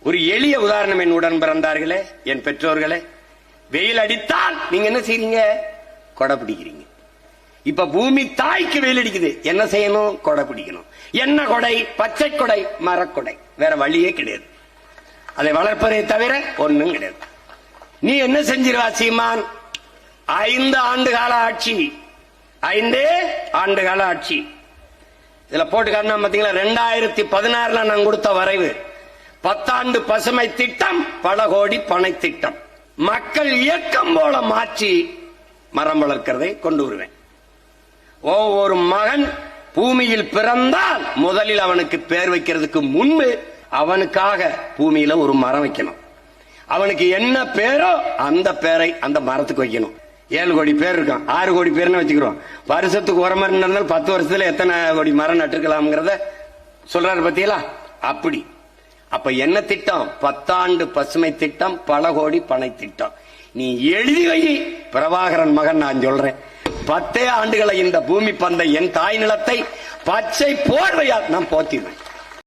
ஒரு எளிய உதாரணம், என் உடன் பிறந்தார்களே, என் பெற்றோர்களே, வெயில் அடித்தால் நீங்க என்ன செய்றீங்க? கொடை பிடிக்கிறீங்க. இப்ப பூமி தாய்க்கு வெயில் அடிக்குது, என்ன செய்யணும்? கொடை பிடிக்கணும். என்ன கொடை? பச்சை கொடை, மரக்கொடை. வேற வழியே கிடையாது. அதை வளர்ப்பதை தவிர ஒண்ணும் கிடையாது. நீ என்ன செஞ்சிருவா சீமான்? 5 ஆண்டு கால ஆட்சி, 5 ஆண்டு கால ஆட்சி. இதுல போட்டு காட்டினா பாத்தீங்களா, 2016 நான் கொடுத்த வரைவு 10 ஆண்டு பசுமை திட்டம், பல கோடி பனை திட்டம், மக்கள் இயக்கம் போல மாற்றி மரம் வளர்க்கிறதை கொண்டு வருவேன். ஒவ்வொரு மகன் பூமியில் பிறந்தால் முதலில் அவனுக்கு பேர் வைக்கிறதுக்கு முன்பு அவனுக்காக பூமியில ஒரு மரம் வைக்கணும். அவனுக்கு என்ன பேரோ அந்த பேரை அந்த மரத்துக்கு வைக்கணும். 7 கோடி பேர் இருக்கான், 6 கோடி பேர்னு வச்சுக்கிறோம். வருஷத்துக்கு ஒரு மரம் நடந்தால் 10 வருஷத்துல எத்தனை கோடி மரம் நட்டுக்கலாம்ங்கிறத சொல்றாரு பத்தியலா. அப்படி அப்ப என்ன திட்டம்? 10 ஆண்டு பசுமை திட்டம், பல கோடி பனை திட்டம். நீ எழுதி வை பிரபாகரன் மகன், நான் சொல்றேன். 10 ஆண்டுகளை இந்த பூமி பந்தை, என் தாய் நிலத்தை பச்சை போர்வையால் நான் போத்திடுவேன்.